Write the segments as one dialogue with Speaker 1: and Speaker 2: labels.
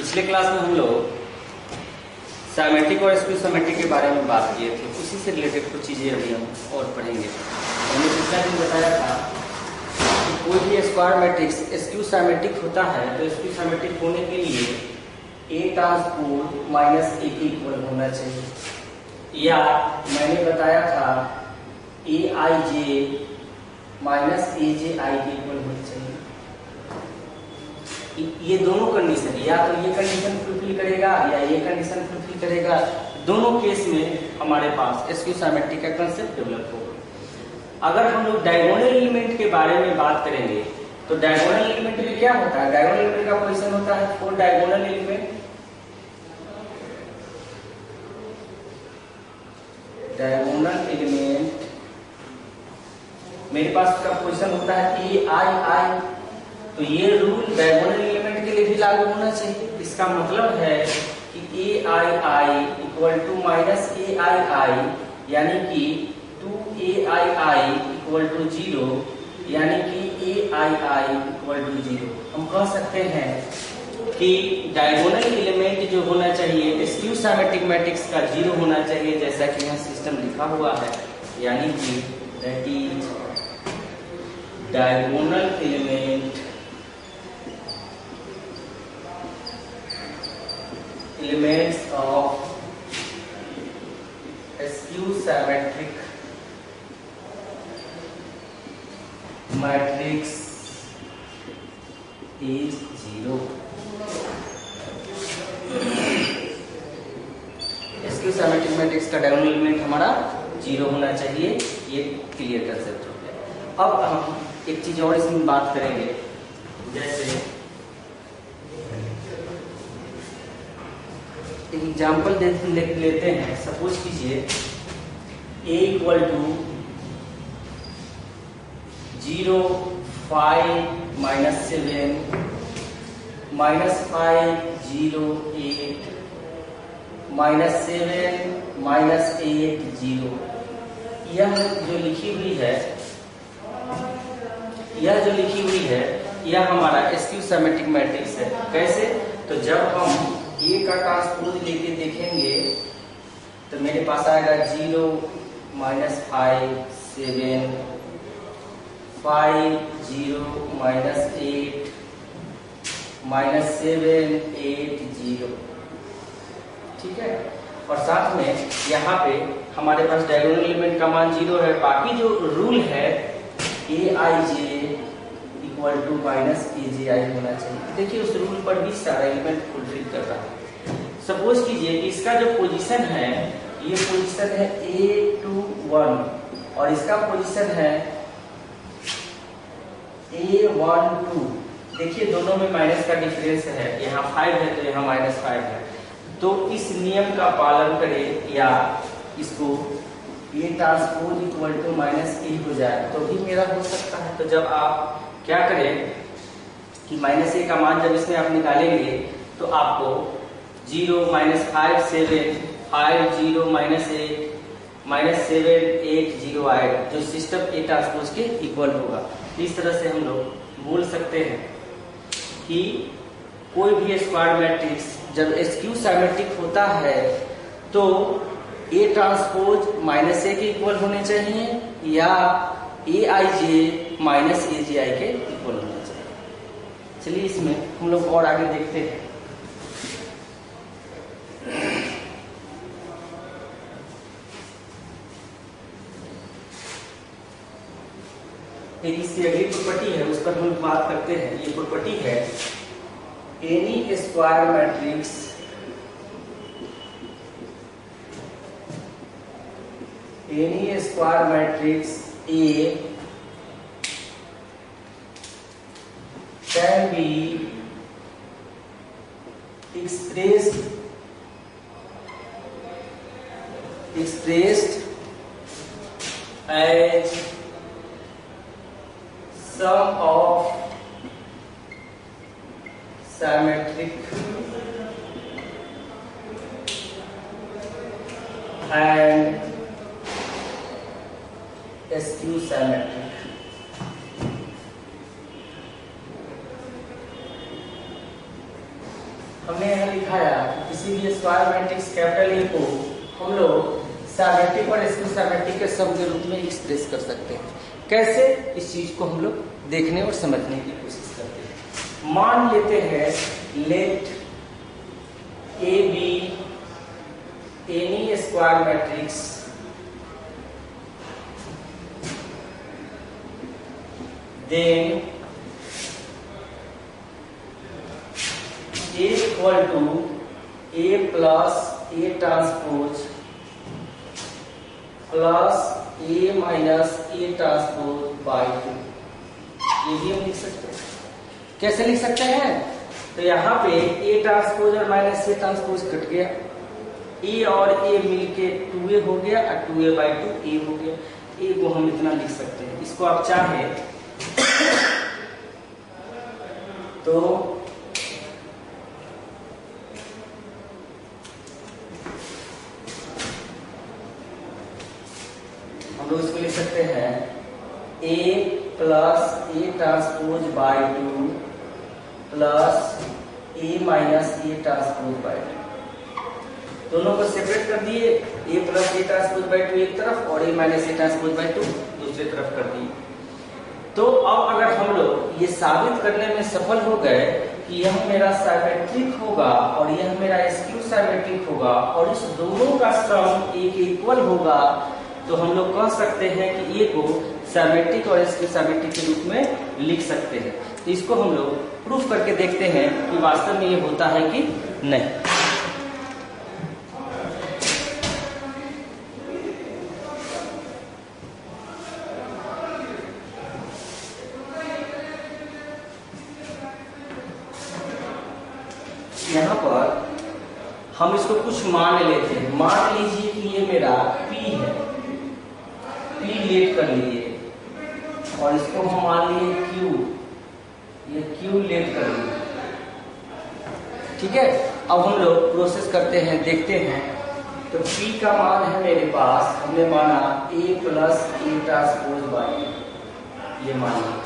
Speaker 1: पिछले क्लास में हम लोग साइमेट्रिक और स्क्यू साइमेट्रिक के बारे में बात किए थे। उसी से रिलेटेड कुछ चीज़ें अभी हम और पढ़ेंगे। हमने पिछला दिन बताया था कि कोई भी स्क्वायर मैट्रिक्स स्क्यू साइमेट्रिक होता है तो स्क्यू साइमेट्रिक होने के लिए ए ट्रांसपोज माइनस ए के इक्वल होना चाहिए, या मैंने बताया था ए आई जे माइनस ए जे आई के इक्वल होना चाहिए। ये दोनों कंडीशन, या तो ये कंडीशन फुलफिल करेगा या ये कंडीशन फुलफिल करेगा। दोनों केस में हमारे पास स्क्यू साइमेट्रिक का कंसेप्ट डेवलप होगा। अगर हम लोग डायगोनल एलिमेंट के बारे में बात करेंगे तो डायगोनल एलिमेंट में क्या होता है? डायगोनल एलिमेंट का पोजीशन होता है 4 डायगोनल एलिमेंट। डायगोनल एलिमेंट मेरे पास का पोजीशन होता है ए आई आई। तो ये रूल डायगोनल एलिमेंट के लिए भी लागू होना चाहिए। इसका मतलब है कि ए आई आई इक्वल टू माइनस ए आई आई, यानी कि 2 ai i इक्वल टू 0, यानी कि ए आई आई इक्वल टू 0। हम कह सकते हैं कि डायगोनल एलिमेंट जो होना चाहिए स्क्यू साइमेट्रिक मैट्रिक्स का 0 होना चाहिए, जैसा कि यहाँ सिस्टम लिखा हुआ है, यानी कि that is diagonal element elements of skew symmetric matrix is 0। skew symmetric matrix का डायगोनल एलिमेंट हमारा 0 होना चाहिए। ये क्लियर कंसेप्ट हो गया। अब हम एक चीज और इसमें बात करेंगे, जैसे एक एग्जाम्पल लेते हैं। सपोज कीजिए a equal to 0 5 minus 7 minus 5 0 8 minus 7 minus 8 0। यह जो लिखी हुई है यह हमारा स्क्यू साइमेट्रिक मैट्रिक्स है। कैसे? तो जब हम ए का ट्रांसपोज लेके देखेंगे तो मेरे पास आएगा 0 माइनस 5 7 5 0 माइनस 8 माइनस 7 8 0। ठीक है। और साथ में यहाँ पे हमारे पास डायगोनल एलिमेंट का मान 0 है। बाकी जो रूल है ए आई जे इक्वल टू माइनस ए जे आई होना चाहिए। देखिए उस रूल पर भी सारा एलिमेंट फुलफिल कर रहा है। सपोज कीजिए कि इसका जो पोजीशन है, ये पोजीशन है A21 और इसका पोजीशन है A12। देखिए दोनों में माइनस का डिफरेंस है, यहाँ 5 है तो यहाँ -5 है। तो इस नियम का पालन करें या इसको A transpose equal to minus A हो जाए तो भी मेरा हो सकता है। तो जब आप क्या करें कि माइनस ए का मान जब इसमें आप निकालेंगे तो आपको 0 माइनस 5 7 5 0 माइनस 8 माइनस 7 8 0 आएगा, जो सिस्टम ए ट्रांसपोज के इक्वल होगा। इस तरह से हम लोग बोल सकते हैं कि कोई भी स्क्वायर मैट्रिक्स जब स्क्यू साइमेट्रिक होता है तो ए ट्रांसपोज माइनस ए के इक्वल होने चाहिए, या ए आई जे माइनस ए जे आई के इक्वल होना चाहिए। चलिए इसमें हम लोग और आगे देखते हैं। एक इसकी अगली प्रॉपर्टी है, उस पर हम बात करते हैं। ये प्रॉपर्टी है any square matrix A can be expressed as sum of symmetric and skew symmetric। हमने यहाँ लिखाया कि किसी भी स्क्वायर मैट्रिक्स कैपिटल ए को हम लोग सिमेट्रिक और स्क्यू सिमेट्रिक के सम के रूप में एक्सप्रेस कर सकते हैं। कैसे, इस चीज को हम लोग देखने और समझने की कोशिश करते हैं। मान लेते हैं let A be any square matrix then A equal to A plus A transpose plus A minus A transpose by 2। ये भी हम लिख सकते हैं। कैसे लिख सकते हैं? तो यहाँ पे A ट्रांसपोज और माइनस A ट्रांसपोज कट गया, A और A मिलके 2A हो गया और 2A by 2 A हो गया। A को हम इतना लिख सकते हैं। इसको आप चाहे तो हम लोग इसको लिख सकते हैं A plus A transpose by 2 plus A minus A transpose by 2। दोनों को सेपरेट कर दिए, A plus A transpose by 2 एक तरफ और A minus A transpose by 2 दूसरी तरफ कर दिए। तो अब अगर हम लोग ये साबित करने में सफल हो गए कि यह मेरा सिमेट्रिक होगा और यह मेरा स्क्यू सिमेट्रिक होगा और इस दोनों का सम एक इक्वल होगा, तो हम लोग कह सकते हैं कि ये को सिमेट्रिक और स्क्यू सिमेट्रिक के रूप में लिख सकते हैं। तो इसको हम लोग प्रूफ करके देखते हैं कि वास्तव में ये होता है कि नहीं। यहाँ पर हम इसको कुछ मान लेते हैं। मान लीजिए कि ये मेरा P है, P लेट कर लिए और इसको हम मान लिए Q, ये Q लेट कर लिए। ठीक है, अब हम लोग प्रोसेस करते हैं, देखते हैं। तो P का मान है मेरे पास, हमने माना A plus A transpose bye, ये मान लिया।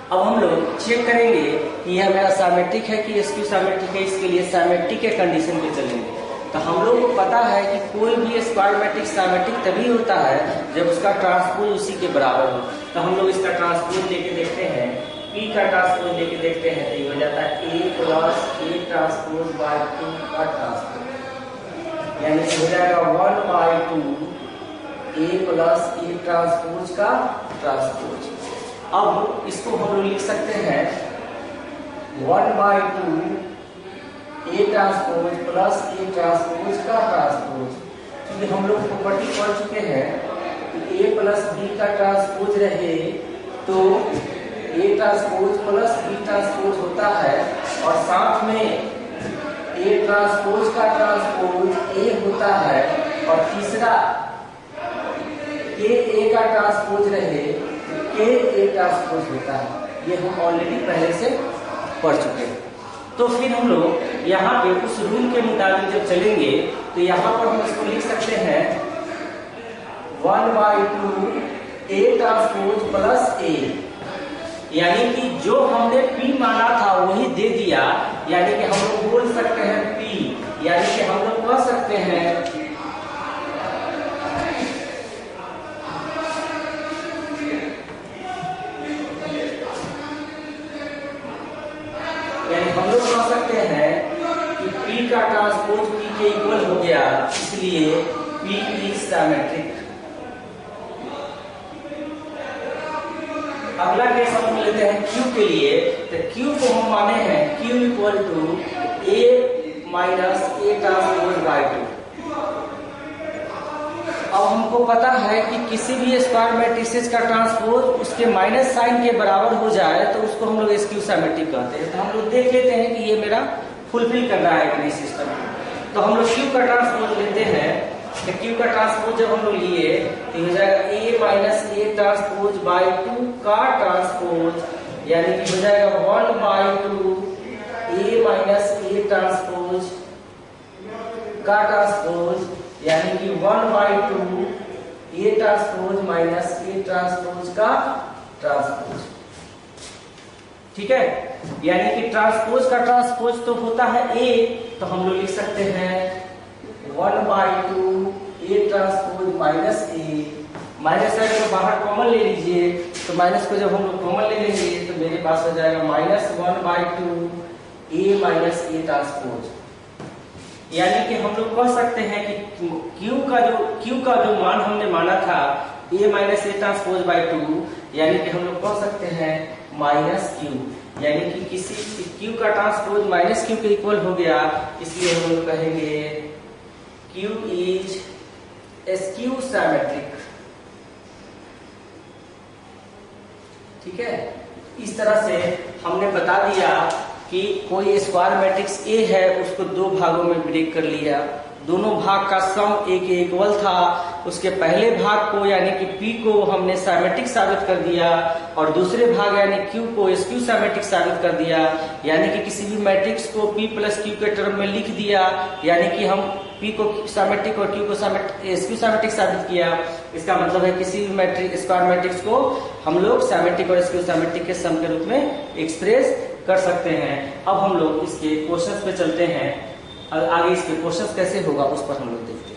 Speaker 1: अब हम लोग चेक करेंगे कि यह मेरा सिमेट्रिक है कि स्क्यू सिमेट्रिक है। इसके लिए सिमेट्रिक के कंडीशन पे चलेंगे। तो हम लोग को पता है कि कोई भी स्क्वायर मैट्रिक्स सिमेट्रिक तभी होता है जब उसका ट्रांसपोज उसी के बराबर हो। तो हम लोग इसका ट्रांसपोज लेके देखते हैं, P का ट्रांसपोज लेके देखते हैं। तो ये हो जाता है A plus A transpose by 2 का ट्रांसपोज, यानी हो जाएगा 1 by 2 A plus A transpose का ट्रांसपोज। अब इसको हम लोग लिख सकते हैं 1 by 2 A transpose plus A transpose का ट्रांसपोज। क्योंकि हम लोग प्रॉपर्टी पढ़ चुके हैं कि A प्लस B का ट्रांसपोज रहे तो A transpose plus B transpose होता है, और साथ में A ट्रांसपोज का ट्रांसपोज A होता है, और तीसरा A का ट्रांसपोज रहे के A ट्रांसपोज होता है। ये हम ऑलरेडी पहले से पढ़ चुके हैं। तो फिर हम लोग यहाँ पे उस रूल के मुताबिक जब चलेंगे तो यहाँ पर हम इसको लिख सकते हैं 1 by 2 A transpose plus A, यानी कि जो हमने P माना था वही दे दिया। यानी कि हम लोग बोल सकते हैं P, यानी कि हम लोग कह सकते हैं हम लोग कह सकते हैं कि P का ट्रांसपोज P के इक्वल हो गया, इसलिए P इज सिमेट्रिक। अगला केस हम लेते हैं Q के लिए। तो Q को हम माने हैं Q equal to A minus A transpose by 2। अब हमको पता है कि किसी भी स्क्वायर मैट्रिसेस का ट्रांसपोज उसके माइनस साइन के बराबर हो जाए तो उसको हम लोग स्क्यू सिमेट्रिक कहते हैं। तो हम लोग देख लेते हैं कि ये मेरा फुलफिल कर रहा है कि नहीं सिस्टम। तो हम लोग Q का ट्रांसपोज लेते हैं। तो Q का ट्रांसपोज जब हम लोग लिए तो हो जाएगा A minus A transpose by 2 का ट्रांसपोज, यानी कि हो जाएगा 1 by 2 A minus A transpose का ट्रांसपोज, यानी कि 1 by 2 A transpose minus A transpose का ट्रांसपोज। ठीक है, यानी कि ट्रांसपोज का ट्रांसपोज तो होता है ए, तो हम लोग लिख सकते हैं 1/2 A transpose minus A. Minus sign को बाहर कॉमन ले लीजिए, तो माइनस को जब हम लोग कॉमन ले लेंगे तो मेरे पास हो जाएगा -1/2 ए माइनस ए ट्रांसपोज। यानी कि हम लोग कह सकते हैं कि Q का जो मान हमने माना था a minus A transpose by 2, यानी कि हम लोग कह सकते हैं -Q, यानी कि किसी Q का ट्रांसपोज -Q के इक्वल हो गया, इसलिए हम लोग कहेंगे Q इज स्क्यू सिमेट्रिक। ठीक है, इस तरह से हमने बता दिया कि कोई स्क्वायर मैट्रिक्स A है, उसको दो भागों में ब्रेक कर लिया, दोनों भाग का सम एक इक्वल था, उसके पहले भाग को यानी कि P को हमने सिमेट्रिक साबित कर दिया और दूसरे भाग यानी Q को स्क्यू सिमेट्रिक साबित कर दिया। यानी कि किसी भी मैट्रिक्स को P प्लस Q के टर्म में लिख दिया, यानी कि हम P को सिमेट्रिक और Q को स्क्यू सिमेट्रिक साबित किया। इसका मतलब है किसी भी मैट्रिक्स स्क्वायर मैट्रिक्स को हम लोग सिमेट्रिक और स्क्यू सिमेट्रिक के सम के रूप में एक्सप्रेस कर सकते हैं। अब हम लोग इसके क्वेश्चंस पे चलते हैं और आगे इसके क्वेश्चंस कैसे होगा उस पर हम लोग देखते हैं।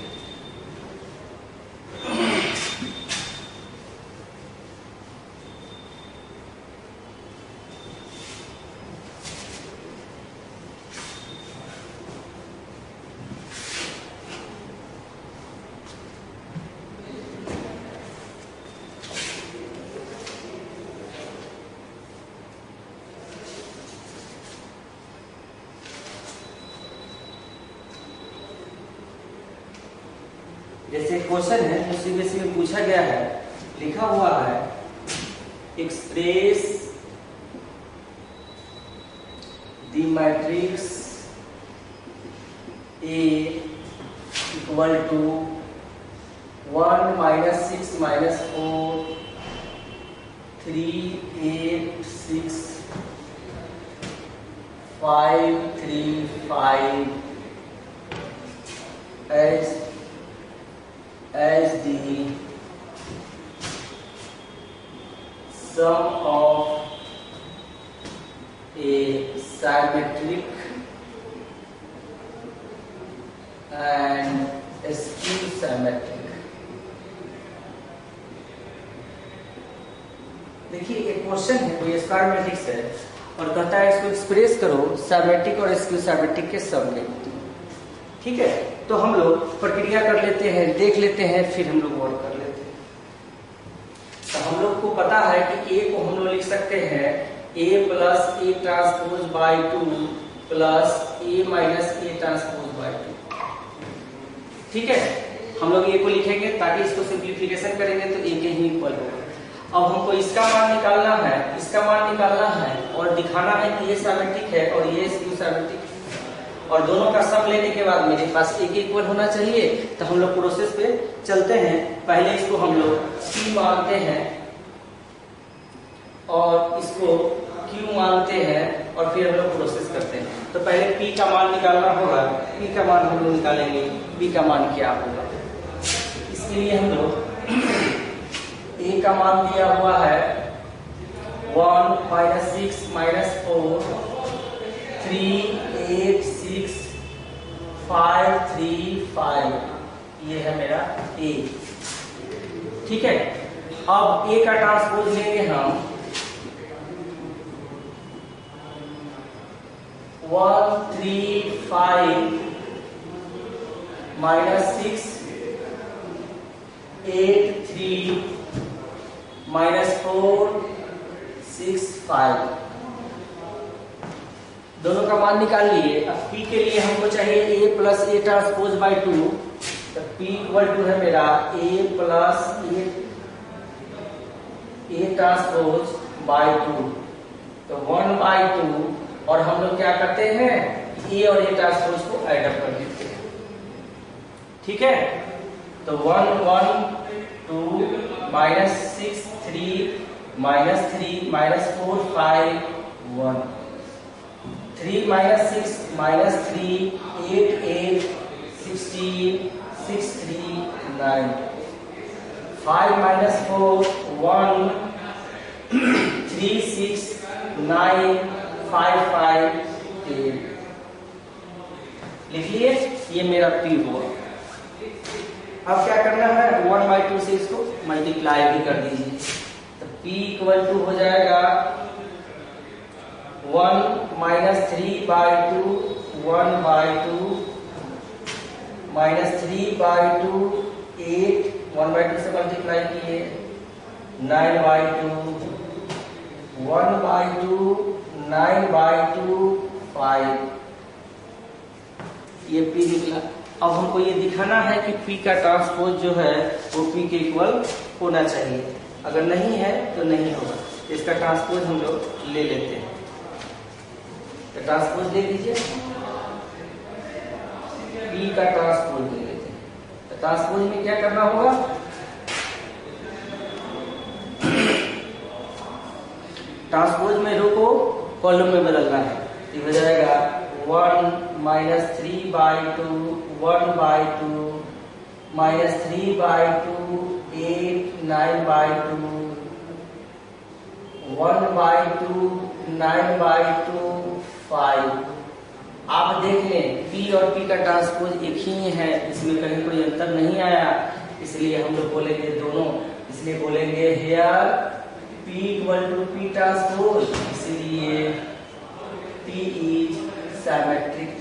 Speaker 1: जैसे क्वेश्चन है तो सीबीएसई में पूछा गया है, लिखा हुआ है express the matrix A equal to 1 - 6 - 4 3 8 6 5 3 5 as the sum of a symmetric and skew symmetric। देखिए एक क्वेश्चन है, कोई स्क्वायर मैट्रिक्स है और कहता है इसको एक्सप्रेस करो सिमेट्रिक और स्क्यू सिमेट्रिक के सम के। ठीक है, तो हम लोग प्रक्रिया कर लेते हैं, देख लेते हैं, फिर हम लोग वर्क कर लेते हैं। तो हम लोग को पता है कि A को हम लोग लिख सकते हैं A plus A transpose by 2 plus A minus A transpose by 2। ठीक है, हम लोग A को लिखेंगे ताकि इसको सिंप्लीफिकेशन करेंगे तो A के ही इक्वल होगा। अब हमको इसका मान निकालना है, इसका मान निकालना है और दिखाना है कि ये सिमेट्रिक है और ये स्क्यू सिमेट्रिक है, और दोनों का सम लेने के बाद मेरे पास एक इक्वल होना चाहिए। तो हम लोग प्रोसेस पे चलते हैं। पहले इसको हम लोग P मानते हैं और इसको Q मानते हैं और फिर हम लोग प्रोसेस करते हैं। तो पहले P का मान निकालना होगा, P का मान हम लोग निकालेंगे। P का मान क्या होगा, इसके लिए हम लोग A का मान दिया हुआ है 1 - 6 - 4 3 8 6 5 3 5, ये है मेरा A। ठीक है, अब A का ट्रांसपोज लेंगे हम 1 3 5 -6 8 3 -4 6 5, दोनों का मान निकाल लिए। अब P के लिए हमको चाहिए A plus A transpose by 2, तो P इक्वल टू है मेरा A plus A transpose by 2, तो 1/2, और हम लोग क्या करते हैं A और A ट्रांसपोज को ऐड अप कर देते हैं। ठीक है, तो 1 1 2 -6 3 -3 -4 5 1 3 - 6 -3 8 8 16 6 3 9 5 - 4 1 3 6 955 लिख लिए। ये मेरा P हुआ। अब क्या करना है, 1/2 से इसको मल्टीप्लाई भी कर दीजिए, तो P इक्वल टू हो जाएगा 1 - 3/2 1/2 -3/2 8 1/2 से मल्टीप्लाई किए 9/2 1/2 9/2 5, ये P निकला। अब हमको ये दिखाना है कि P का ट्रांसपोज जो है वो P के इक्वल होना चाहिए, अगर नहीं है तो नहीं होगा। इसका ट्रांसपोज हम लोग ले लेते हैं, तो ट्रांसपोज ले लीजिए, P का ट्रांसपोज ले लेते हैं। तो ट्रांसपोज में क्या करना होगा, ट्रांसपोज में रो को कॉलम में बदलना है। ये हो जाएगा 1 - 3/2 1/2 -3/2 8 9/2 1/2 9/2 5। आप देख लें P और P का ट्रांसपोज एक ही है, इसमें कहीं कोई अंतर नहीं आया, इसलिए हम लोग बोलेंगे दोनों, इसलिए बोलेंगे here P equal to P transpose, इसलिए P इज सिमेट्रिक,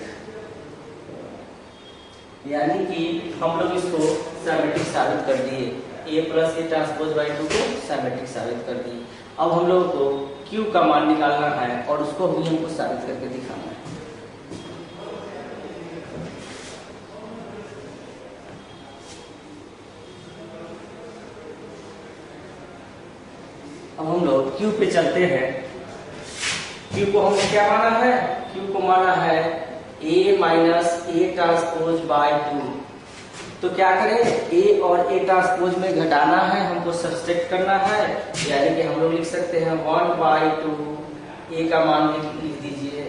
Speaker 1: यानी कि हम लोग इसको सिमेट्रिक साबित कर दिए, A plus A transpose by 2 को सिमेट्रिक साबित कर दिए। अब हम लोगों को Q का मान निकालना है और उसको भी हमको साबित करके दिखाना है। अब हम लोग Q पे चलते हैं। Q को हमने क्या माना है, Q को माना है A minus A transpose by 2। तो क्या करें, A और A ट्रांसपोज में घटाना है, हमको सब्सट्रैक्ट करना है, यानी कि हम लोग लिख सकते हैं 1/2 A का मान लिख दीजिए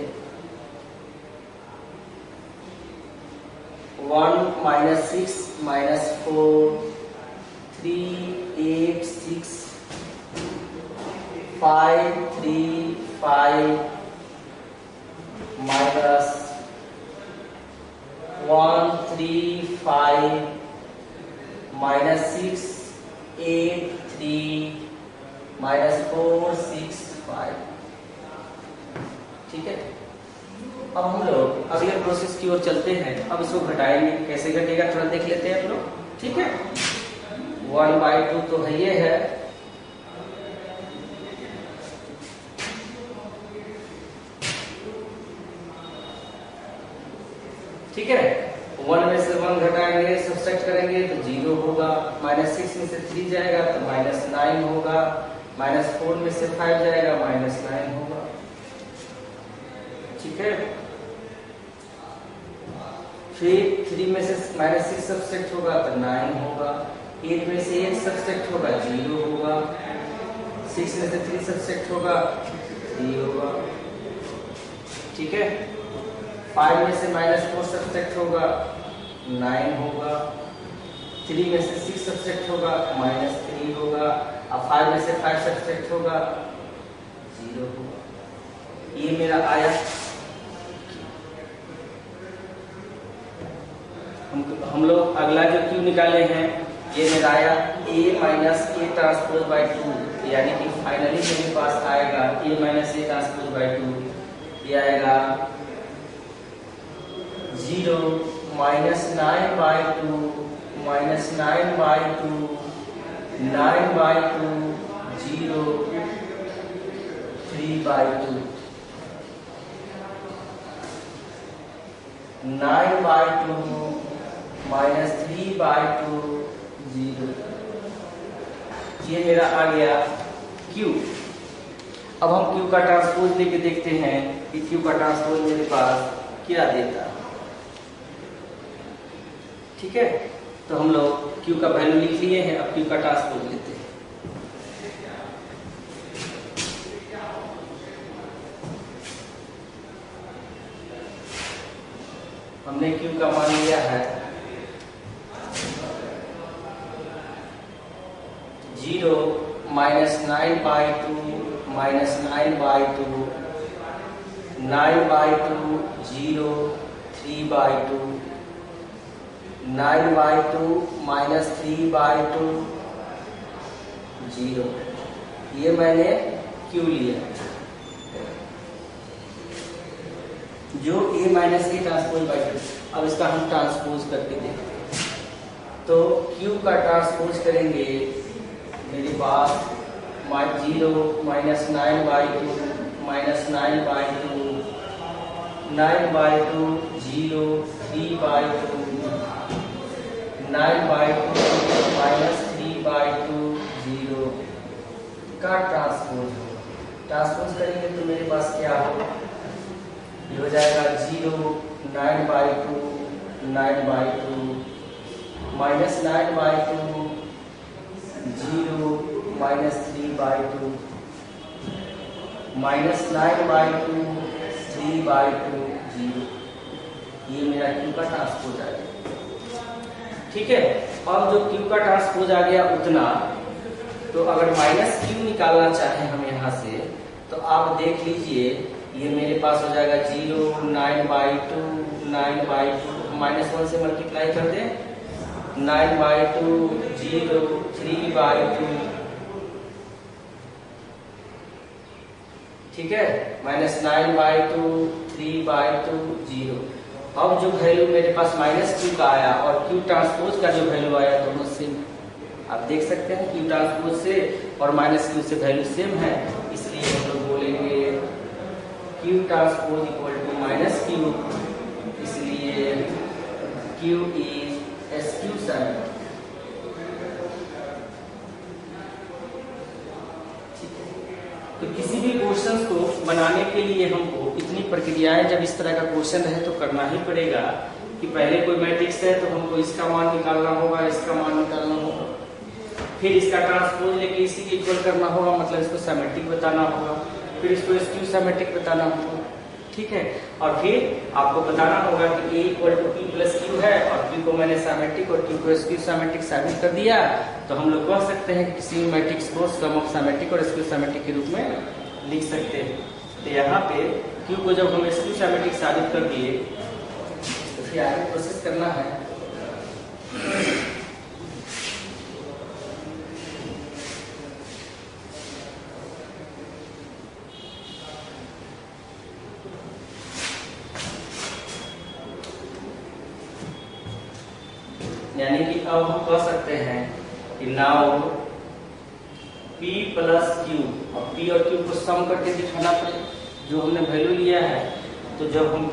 Speaker 1: 1 - 6 - 4 3 8 6 5 3 5 minus 1 3 5 minus 6 8 3 minus 4 6 5। ठीक है, अब हम लोग अगले प्रोसेस की ओर चलते हैं। अब इसको घटाएंगे, कैसे घटेगा थोड़ा देख लेते हैं हम लोग। ठीक है, 1/2 तो है ये है, ठीक है। 1 में से 1 घटाएंगे, सब्सट्रैक्ट करेंगे तो 0 होगा, -6 में से 3 जाएगा तो -9 होगा, -4 में से 5 जाएगा -9 होगा। ठीक है, फिर 3 में से -6 सब्सट्रैक्ट होगा तो 9 होगा, 8 में से 1 सब्सट्रैक्ट होगा 0 होगा, 6 में से 3 सब्सट्रैक्ट होगा 3 होगा। ठीक है, 5 में से -4 सब्सट्रैक्ट होगा 9 होगा, 3 में से 6 सब्सट्रैक्ट होगा -3 होगा, अब 5 में से 5 सब्सट्रैक्ट होगा 0 होगा। ये मेरा आया। हम लोग अगला जो Q निकाले हैं, ये मेरा आया A minus A transpose by 2, यानी कि फाइनली मेरे पास आएगा A minus A transpose by 2, ये आएगा 0 -9/2 -9/2 9/2 0 3/2 9/2 -3/2 0। ये मेरा आ गया Q। अब हम Q का ट्रांसपोज लेके देखते हैं कि Q का ट्रांसपोज मेरे पास क्या देता है। ठीक है, तो हम लोग Q का वैल्यू लिख लिए हैं, अब Q का ट्रांसपोज लेते हैं। हमने Q का मान लिया है 0 -9/2 माइनस 9/2, 9/2 0, 3/2, 9/2 माइनस 3/2 0। ये मैंने क्यू लिया जो a minus A transpose by 2। अब इसका हम ट्रांसपोज करके देखते हैं। तो q का ट्रांसपोज करेंगे, मेरे पास 0 माइनस 9/2 माइनस 9/2, 9/2 0, 3/2, 9/2 माइनस 3/2 0 का ट्रांसपोज होगा। ट्रांसपोज करेंगे तो मेरे पास क्या होगा, ये हो जाएगा 0 9/2 9/2 माइनस 9/2 0 माइनस 3/2 माइनस 9/2 3/2 0। ये मेरा क्यू का ट्रांसपोज आ गया। ठीक है, अब जो क्यू का ट्रांसपोज आ गया उतना, तो अगर माइनस क्यू निकालना चाहें हम यहाँ से, तो आप देख लीजिए ये मेरे पास हो जाएगा 0 9/2 9/2 माइनस 1 से मल्टीप्लाई कर दें, 9/2 0 3/2। ठीक है, माइनस 9/2 3/2 0। अब जो वैल्यू मेरे पास माइनस क्यू का आया और क्यू ट्रांसपोज का जो वैल्यू आया दोनों सेम। आप देख सकते हैं क्यू ट्रांसपोज से और माइनस क्यू से वैल्यू सेम है, इसलिए हम लोग बोलेंगे Q transpose equal to minus Q, इसलिए क्यू इज एसक्यू साइन। तो किसी भी क्वेश्चन को बनाने के लिए हमको इतनी प्रक्रियाएं, जब इस तरह का क्वेश्चन है तो करना ही पड़ेगा कि पहले कोई मैट्रिक्स है तो हमको इसका मान निकालना होगा, इसका मान निकालना होगा, फिर इसका ट्रांसपोज लेके इसी के इक्वल करना होगा, मतलब इसको सिमेट्रिक बताना होगा, फिर इसको एसक्यू सिमेट्रिक बताना होगा। ठीक है, और फिर आपको बताना होगा कि a equal to p plus Q है और q को मैंने सिमेट्रिक और q को एसक्यू सिमेट्रिक साबित कर दिया, तो हम लोग कह सकते हैं कि किसी भी मैट्रिक्स को सम ऑफ सिमेट्रिक और एसक्यू सिमेट्रिक के रूप में लिख सकते हैं। तो यहाँ पे q को जब हम एसक्यू सिमेट्रिक साबित कर दिए तो फिर आगे प्रोसेस करना है। यानी कि अब हम कह सकते हैं कि नाउ p प्लस q, और p और q को सम करके दिखाना पड़े जो हमने वैल्यू लिया है। तो जब हम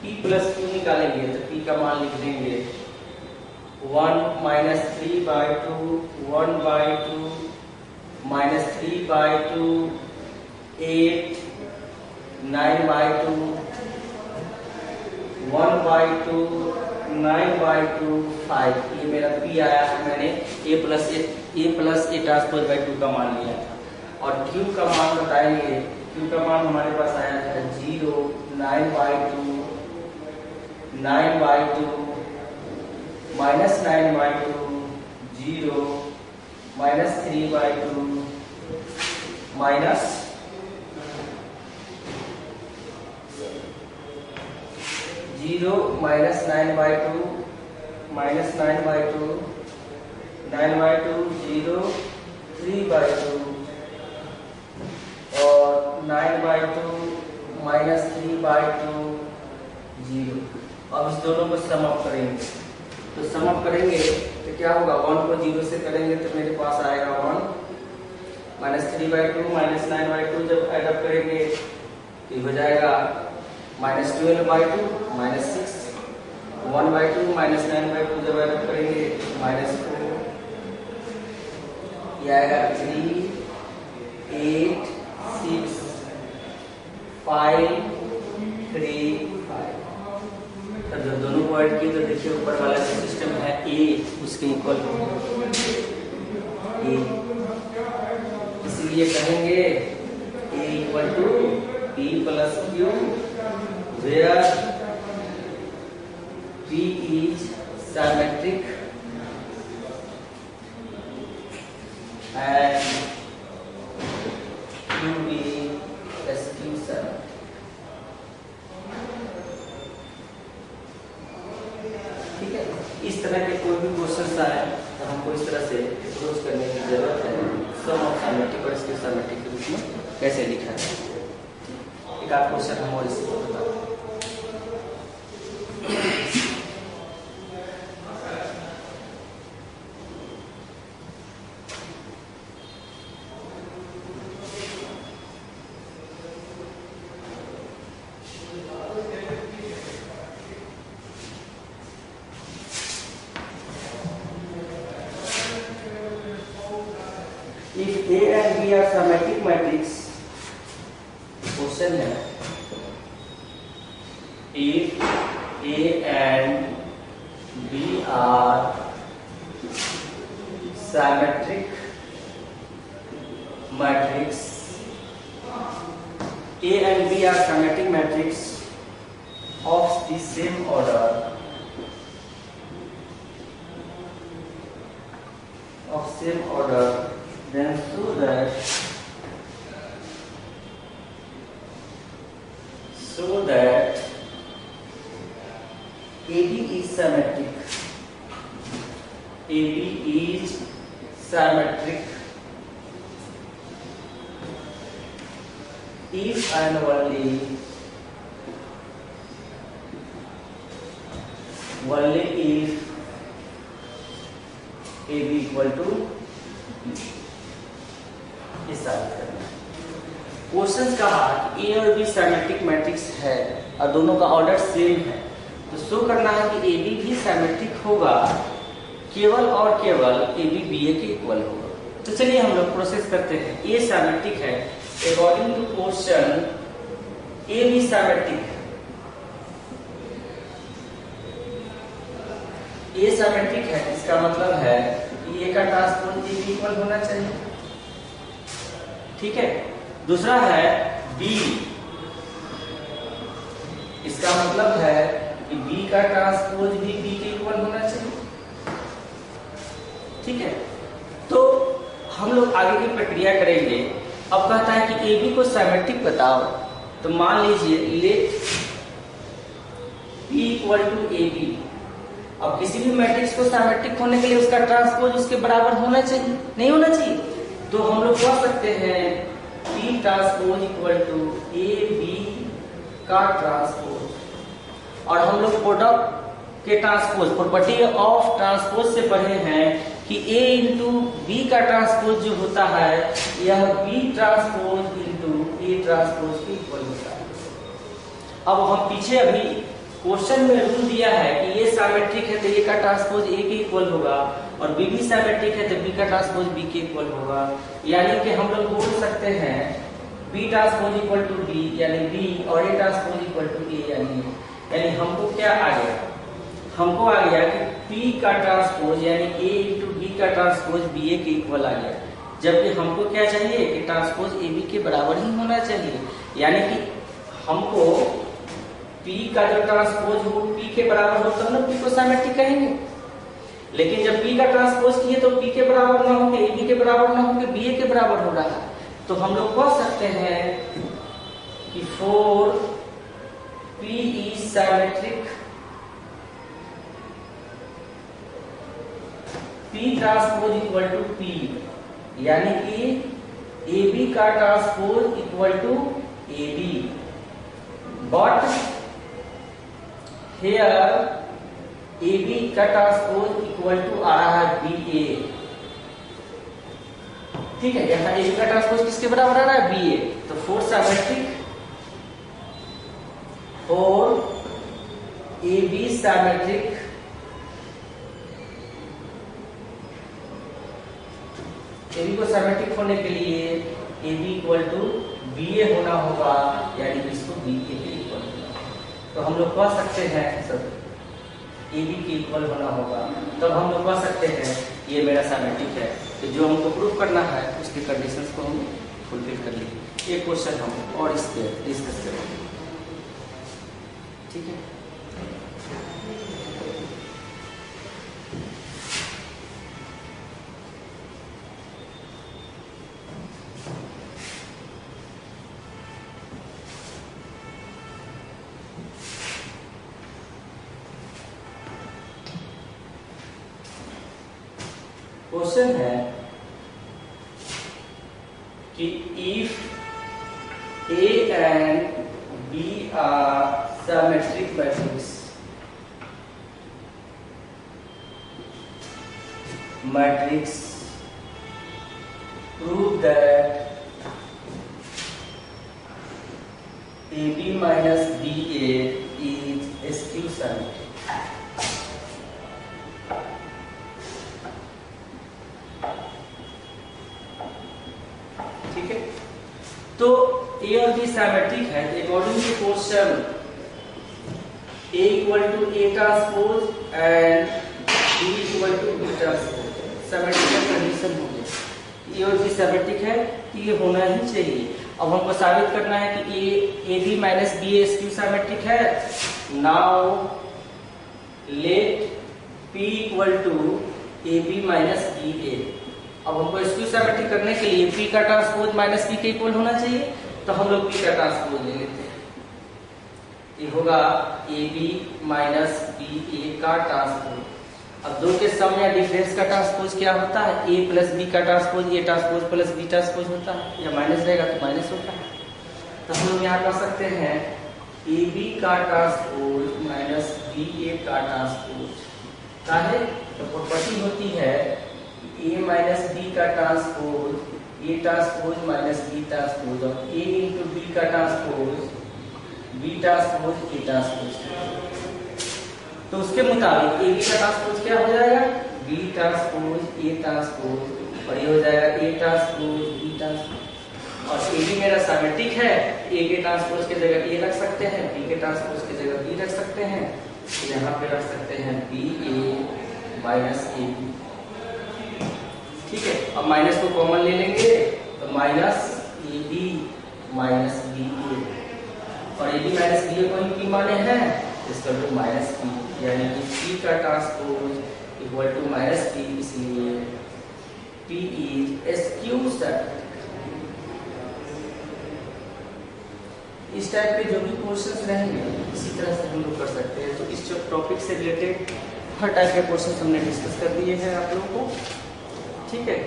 Speaker 1: p प्लस q निकालेंगे तो p का मान लिख देंगे 1 माइनस 3/2 1/2 माइनस 3/2 8 9/2 1/2 9/2 5। ये मेरा p आया है, मैंने a plus A transpose by 2 का मान लिया था। और q का मान बताएंगे, q का मान हमारे पास आया था 0 9/2 9/2 minus 9/2 0 minus 3/2 minus 0 minus 9/2 minus 9/2 9/2 0 3/2 और 9/2 माइनस 3/2 0। अब इस दोनों को सम अप करेंगे, तो सम अप करेंगे तो क्या होगा, 1 को 0 से करेंगे तो मेरे पास आएगा 1 माइनस 3/2 माइनस 9/2 जब ऐड अप करेंगे तो हो जाएगा माइनस 12/2 माइनस 6 1/2 माइनस 9/2 जब ऐड अप करेंगे माइनस 4, ये आएगा 3 8 6 5 3 5। तो जब दोनों को ऐड किए तो देखिए ऊपर वाला जो सिस्टम है a उसके इक्वल a, इसलिए कहेंगे a equal to p plus q where p is symmetric and q is हमको इस तरह से अप्रोच करने की जरूरत है। सम ऑफ सिमेट्रिक और इसके सिमेट्रिक के रूप में कैसे लिखा जाए। एक आध क्वेश्चन हम और इसी को बता दें। If A and B are symmetric matrix, question है if A and B are symmetric matrix, A and B are symmetric matrix of the same order, then so that AB is symmetric. AB is symmetric if and only if AB equal to B. इस साबित करना है। Question कहा कि ए और B symmetric matrix है और दोनों का ऑर्डर सेम है, तो शो करना है कि ए बी भी सिमेट्रिक होगा केवल और केवल ए बी बी ए के इक्वल होगा। तो चलिए हम लोग प्रोसेस करते हैं। ए सिमेट्रिक है, according to question A B symmetric है। ए सिमेट्रिक है, इसका मतलब है कि ए का ट्रांसपोज ए बी इक्वल होना चाहिए। ठीक है। दूसरा है बी, इसका मतलब है कि बी का ट्रांसपोज भी बी के इक्वल होना चाहिए। ठीक है। तो हम लोग आगे की प्रक्रिया करेंगे। अब कहता है कि ए बी को सिमेट्रिक बताओ, तो मान लीजिए let B equal to A B. अब किसी भी मैट्रिक्स को सिमेट्रिक होने के लिए उसका ट्रांसपोज उसके बराबर होना चाहिए, नहीं होना चाहिए? तो हम लोग कह सकते हैं P transpose equal to A B का ट्रांसपोज। और हम लोग प्रोडक्ट के ट्रांसपोज, प्रॉपर्टी ऑफ ट्रांसपोज से पढ़े हैं कि A इंटू बी का ट्रांसपोज जो होता है यह B transpose into A transpose के इक्वल होता है। अब हम पीछे अभी क्वेश्चन में रूल दिया है कि ये सिमेट्रिक है तो ए का ट्रांसपोज ए के इक्वल होगा, और बी भी सिमेट्रिक है तो बी का ट्रांसपोज बी के इक्वल होगा। यानी कि हम लोग बोल सकते हैं B transpose equal to B यानी बी, और A transpose equal to A यानी हमको क्या आ गया? हमको आ गया कि पी का ट्रांसपोज यानी ए इंटू बी का ट्रांसपोज बी ए के इक्वल आ गया। जबकि हमको क्या चाहिए कि ट्रांसपोज ए बी के बराबर ही होना चाहिए। यानी कि हमको P का जो ट्रांसपोज हो P के बराबर हो तब ना P को सिमेट्रिक कहेंगे। लेकिन जब P का ट्रांसपोज किए तो P के बराबर ना होके AB के बराबर ना होके BA के बराबर हो रहा है। तो हम लोग कह सकते हैं कि for P is symmetric, P transpose equal to P, यानी कि AB का transpose equal to AB, but here AB का ट्रांसपोज इक्वल टू आ रहा है BA। ठीक है, यहाँ AB का ट्रांसपोज किसके बराबर आ रहा है? BA। तो four symmetric, four AB symmetric, AB को सिमेट्रिक होने के लिए AB इक्वल टू BA होना होगा, यानी इसको BA के इक्वल होना। तो हम लोग कह सकते हैं सब AB के इक्वल होना होगा, तब हम लोग कह सकते हैं ये मेरा सिमेट्रिक है। तो जो हमको प्रूफ करना है उसके कंडीशंस को हम फुलफिल कर लिए। एक क्वेश्चन हम और इस पे डिस्कस करेंगे। ठीक है। क्वेश्चन है कि if A and B are symmetric matrix, prove that AB minus BA is skew symmetric. ठीक है, तो A और B सिमेट्रिक है। According to question A equal to A transpose and B equal to B transpose, symmetric condition हो गई। A और B symmetric है तो ये होना ही चाहिए। अब हमको साबित करना है कि AB minus BA skew symmetric है। Now let P equal to AB minus BA। अब हमको स्क्यू सिमेट्रिक करने के लिए P का ट्रांसपोज माइनस P के इक्वल होना चाहिए, तो हम लोग P का ट्रांसपोज ले लेते हैं। ये होगा AB माइनस BA का ट्रांसपोज। अब दो के सम या डिफरेंस का ट्रांसपोज क्या होता है? A प्लस B का transpose A transpose plus B transpose होता है, या माइनस रहेगा तो माइनस होता है। तो हम लोग यहाँ कर सकते हैं AB का ट्रांसपोज माइनस BA का ट्रांसपोज। काहे? तो प्रॉपर्टी होती है A माइनस B का transpose A transpose minus B transpose, और A इंटू B का transpose B transpose A transpose. तो उसके मुताबिक AB का ट्रांसपोज क्या हो जाएगा? B ट्रांसपोज A ट्रांसपोज, और ये हो जाएगा A ट्रांसपोज B ट्रांसपोज। और AB मेरा सिमेट्रिक है, A के ट्रांसपोज की जगह A रख सकते हैं, B के ट्रांसपोज की जगह B रख सकते हैं। तो यहाँ पे रख सकते हैं BA माइनस AB। ठीक है, अब माइनस को कॉमन ले लेंगे तो माइनस AB माइनस BA, और AB माइनस BA को ही P माने हैं, इसका रूट माइनस P, यानी कि P का transpose equal to minus P, इसलिए P इज स्क्यू सिमेट्रिक। इस टाइप के जो भी क्वेश्चंस रहेंगे इसी तरह से हम लोग कर सकते हैं। तो इस जो टॉपिक से रिलेटेड हर टाइप के क्वेश्चंस हमने डिस्कस कर दिए हैं आप लोगों को। ठीक है,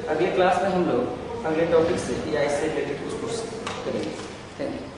Speaker 1: अगले क्लास में हम लोग अगले टॉपिक से या इससे रिलेटेड कुछ क्वेश्चन करेंगे। Thank you.